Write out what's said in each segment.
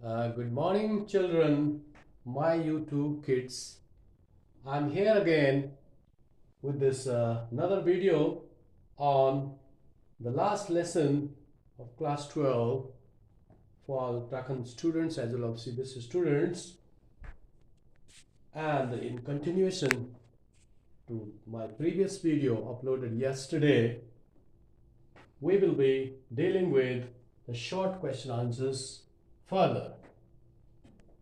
Good morning, children, my YouTube kids. I'm here again with this another video on the last lesson of class 12 for all Uttarakhand students as well as CBSE students, and in continuation to my previous video uploaded yesterday, we will be dealing with the short question answers further.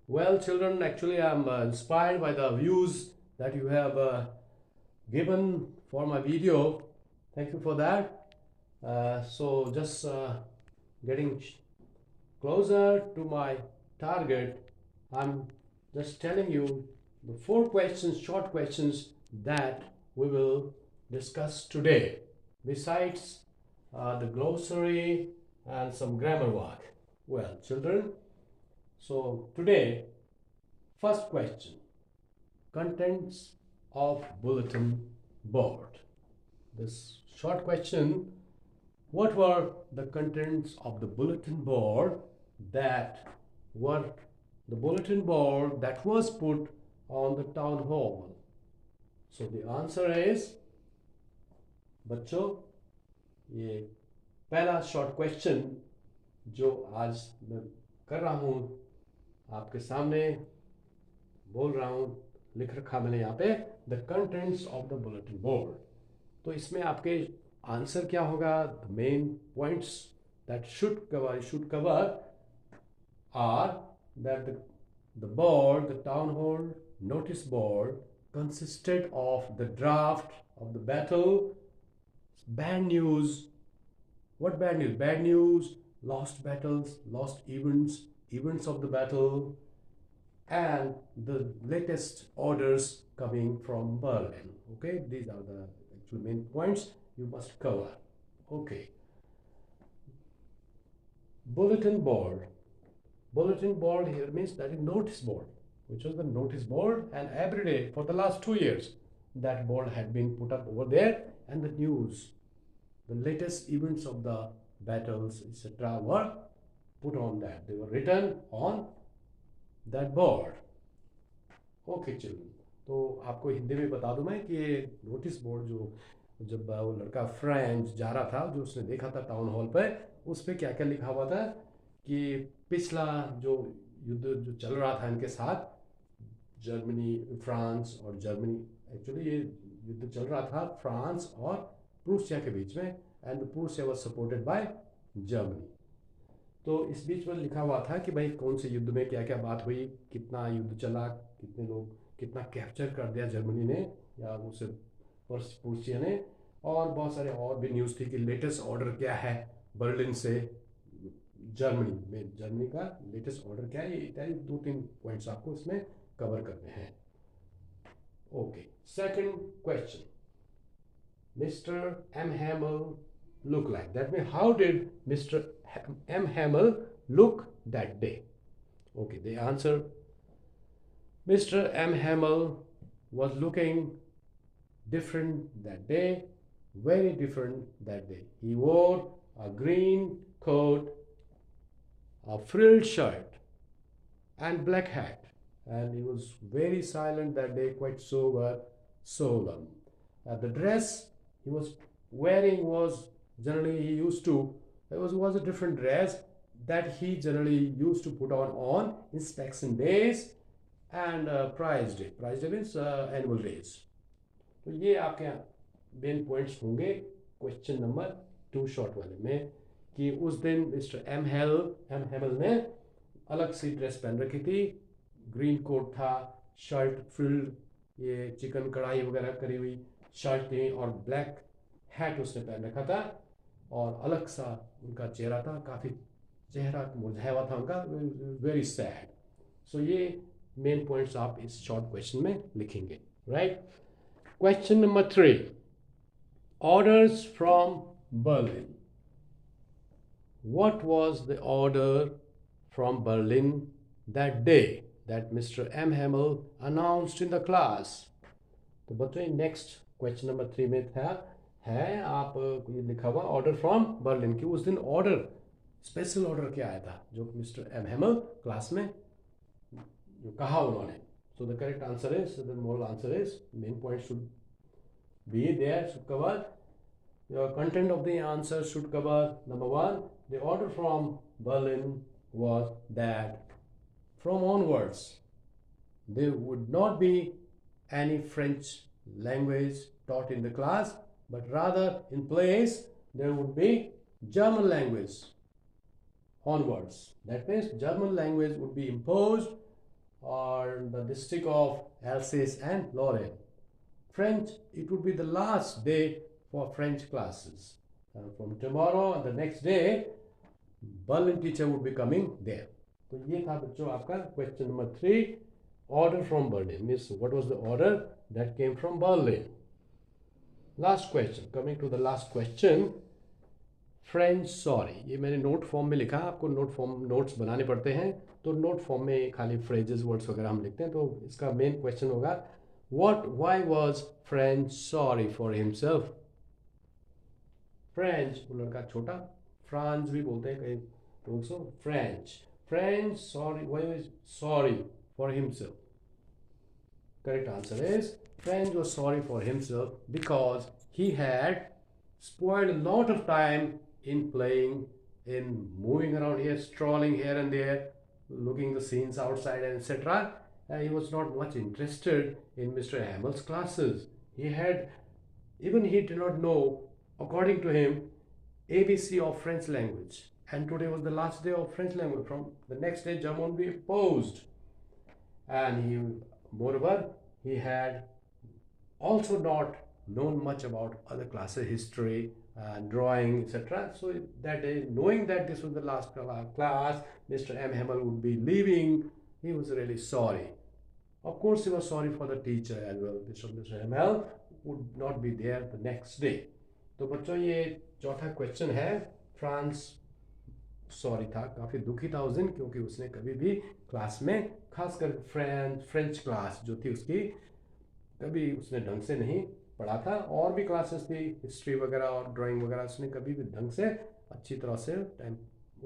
Well, children, actually, I'm inspired by the views that you have given for my video. Thank you for that. So, just getting closer to my target, I'm just telling you the 4 questions, short questions that we will discuss today, besides the glossary and some grammar work. Well, children, so today, first question, contents of bulletin board. This short question, what were the contents of the bulletin board that were the bulletin board that was put on the town hall? So the answer is, बच्चों, ये पहला short question जो आज मैं कर रहा हूँ आपके सामने बोल रहा हूँ, लिख रखा मैंने यहाँ पे the contents of the bulletin board. तो इसमें आपके आंसर क्या होगा? The main points that should cover are that the board, the town hall notice board consisted of the draft of the battle, bad news. What bad news? Bad news, lost battles, lost events, events of the battle, and the latest orders coming from Berlin. Okay, these are the actual main points you must cover. Okay. Bulletin board. Bulletin board here means that is notice board, which was the notice board, and every day for the last 2 years that board had been put up over there, and the news, the latest events of the battles, etc., were put on that. They were written on that board. Okay children, तो आपको हिंदी में बता दूं मैं कि notice board जो जब वो लड़का फ्रेंच जा रहा था, जो उसने देखा था टाउन हॉल पर, उस पर क्या क्या लिखा हुआ था कि पिछला जो युद्ध जो चल रहा था इनके साथ, जर्मनी, फ्रांस और जर्मनी, एक्चुअली ये युद्ध चल रहा था फ्रांस और प्रूसिया के बीच में, and Prussia was supported by Germany. तो इस बीच में लिखा हुआ था कि भाई कौन से युद्ध में क्या क्या बात हुई, कितना युद्ध चला, कितने लोग, कितना कैप्चर कर दिया जर्मनी ने या उसे प्रूसिया ने, और बहुत सारे और भी न्यूज़ थी कि लेटेस्ट ऑर्डर क्या है बर्लिन से जर्मनी में, जर्मनी का लेटेस्ट ऑर्डर क्या है, इत्यादि 2-3 पॉइंट्स आपको इसमें कवर करने हैं. Okay, second question, mister M Hamel look like? That means how did Mr. M. Hamel look that day? Okay, the answer, Mr. M. Hamel was looking different that day, very different that day. He wore a green coat, a frilled shirt, and black hat, and he was very silent that day, quite sober, solemn. The dress he was wearing was generally he used to, it was a different dress that he generally used to put on inspection days and prize day. Prize day means annual days. तो ये आपके main points होंगे question number 2 short वाले में, कि उस दिन mister M Hemal ने अलग सी ड्रेस पहन रखी थी, ग्रीन कोट था, शर्ट फिल्ड, ये चिकन कढ़ाई वगैरह करी हुई शर्ट थी, और ब्लैक हैट उसने पहन रखा था, और अलग सा उनका चेहरा था, काफ़ी चेहरा मुरझाया हुआ था उनका, वेरी सैड. सो ये मेन पॉइंट्स आप इस शॉर्ट क्वेश्चन में लिखेंगे, right. Question number 3, orders from Berlin. What was the order from Berlin that day that Mr. M. Hamel announced in the class? तो बच्चों नेक्स्ट क्वेश्चन नंबर 3 में था है आप ये लिखा हुआ ऑर्डर फ्रॉम बर्लिन, कि उस दिन ऑर्डर स्पेशल ऑर्डर क्या आया था जो मिस्टर एम हेमल क्लास में जो कहा उन्होंने. So the correct answer is, the moral answer is, main point should be there, should cover. The content of the answer should cover, number one, the order from Berlin was that from onwards there would not be any French language taught in the class, but rather in place there would be German language onwards. That means German language would be imposed on the district of Alsace and Lorraine. French, it would be the last day for French classes. From tomorrow and the next day, Berlin teacher would be coming there. तो ये था बच्चों आपका question number 3. Order from Berlin means what was the order that came from Berlin. Last question, coming to the last question. French sorry, ये मैंने note form में लिखा. आपको नोट्स बनाने पड़ते हैं, तो नोट फॉर्म में खाली फ्रेजेस वर्ड्स वगैरह हम लिखते हैं. तो इसका मेन क्वेश्चन होगा, why was French sorry for himself. French वो लड़का छोटा, फ्रांस भी बोलते हैं कई लोग. सो French sorry, why was sorry for himself. Correct answer is, French was sorry for himself because he had spoiled a lot of time in playing, in moving around here, strolling here and there, looking the scenes outside, and etc. He was not much interested in Mr. Hamel's classes. Even he did not know, according to him, ABC of French language. And today was the last day of French language. From the next day, German would be imposed. And moreover, he had also not known much about other classes, history, drawing, etc. So that day, knowing that this was the last class, Mr. M. Hamel would be leaving, he was really sorry. Of course, he was sorry for the teacher as well. Mr. Hamel would not be there the next day. तो बच्चों ये चौथा question है. France sorry था, काफ़ी दुखी था उस दिन, क्योंकि उसने कभी भी क्लास में, खासकर फ्रेंच क्लास जो थी उसकी, कभी उसने ढंग से नहीं पढ़ा था. और भी क्लासेस थी, हिस्ट्री वगैरह और ड्राइंग वगैरह, उसने कभी भी ढंग से अच्छी तरह से टाइम,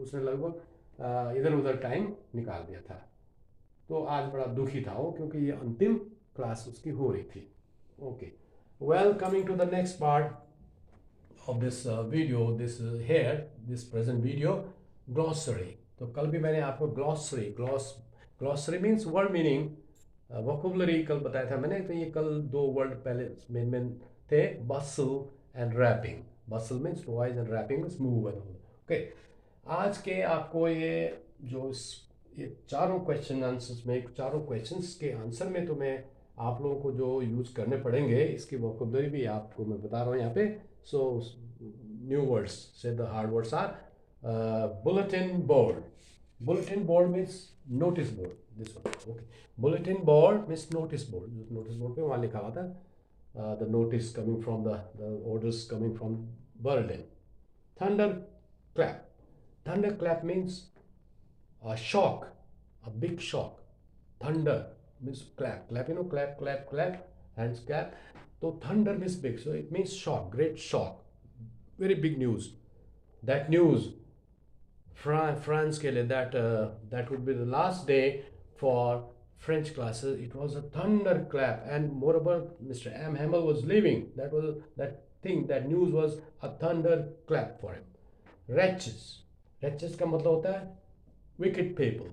उसने लगभग इधर उधर टाइम निकाल दिया था. तो आज बड़ा दुखी था वो, क्योंकि ये अंतिम क्लास उसकी हो रही थी. Okay, well, coming to the next part of this video, this present video, glossary. तो कल भी मैंने आपको glossary means word meaning, vocabulary कल बताया था मैंने. तो ये कल दो वर्ड पहले मेन थे, bustle and rapping. Bustle means noise and rapping means move and all. Okay, आज के आपको ये चारों क्वेश्चन आंसर्स में, चारों क्वेश्चंस के आंसर में तो मैं आप लोगों को जो यूज़ करने पड़ेंगे, इसकी वोकैबुलरी भी आपको मैं बता रहा हूँ यहाँ पे. So new words, say the hard words are bulletin board. Bulletin board means notice board. This one, okay. Bulletin board means notice board. Notice board पे वहाँ लिखा हुआ था the notice coming from the orders coming from Berlin. Thunderclap. Thunderclap means a shock, a big shock. Thunder means clap. Clap, you know, clap, clap, clap, hands clap. So thunder means big, so it means shock, great shock, very big news. That news, France के लिए, that would be the last day for French classes. It was a thunderclap, and moreover, Mr. M. Hamel was leaving. That news was a thunderclap for him. Wretches का मतलब होता है wicked people.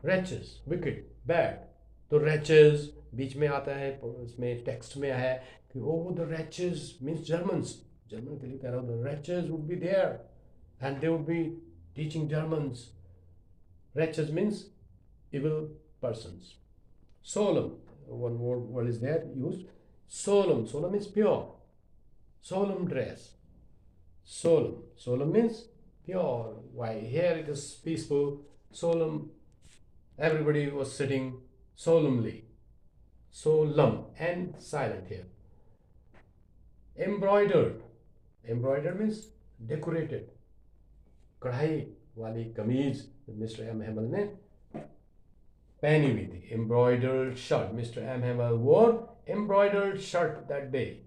Wretches, wicked, bad. तो wretches बीच में आता है, इसमें text में है कि the wretches means Germans. German के लिए कह रहा हूँ, the wretches would be there and they would be teaching Germans. Wretches means evil persons. Solemn, one word is there used. Solemn means pure. Solemn dress. Solemn means pure. Why? Here it is peaceful. Solemn, everybody was sitting solemnly. Solemn and silent here. Embroidered means decorated. कढ़ाई वाली कमीज mister M Hemal ने पहनी हुई थी. Embroidered shirt. Mr. M. Hamel wore embroidered shirt that day.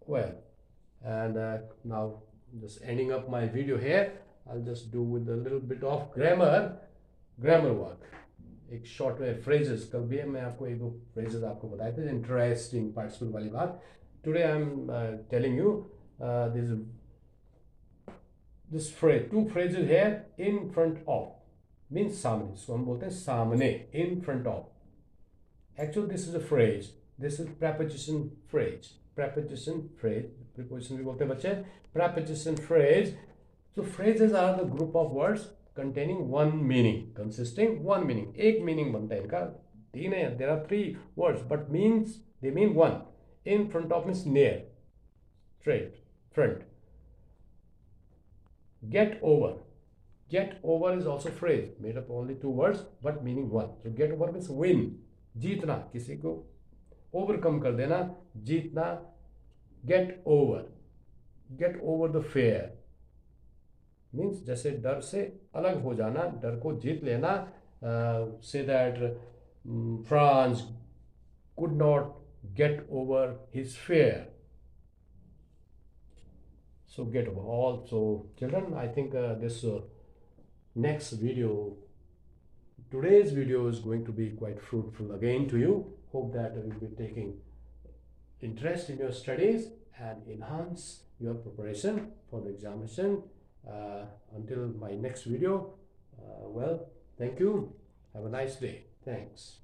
Well, and now just ending up my video here. I'll just do with a little bit of grammar work. एक short में phrases, कल भी मैं आपको एक दो phrases आपको बताए थे इंटरेस्टिंग पार्टिसिपल वाली बात. Today I am telling you this phrase, two phrases here, in front of means सामने, so हम बोलते हैं सामने, in front of. Actually this is a phrase, this is preposition phrase, preposition phrase, preposition भी बोलते हैं बच्चे, preposition phrase. So phrases are the group of words containing one meaning, consisting one meaning. एक meaning बनता है इनका, तीन है, there are three words but means they mean one. In front of means near, straight, front. Get over. Get over is also phrase made up only two words but meaning one. So get over means win. जीतना, किसी को overcome कर देना, जीतना. Get over. Get over the fear means जैसे डर से अलग हो जाना, डर को जीत लेना. Say that Franz could not get over his fear. So get over all. So children, I think this next video, today's video is going to be quite fruitful again to you. Hope that you will be taking interest in your studies and enhance your preparation for the examination. Until my next video, well, thank you. Have a nice day. Thanks.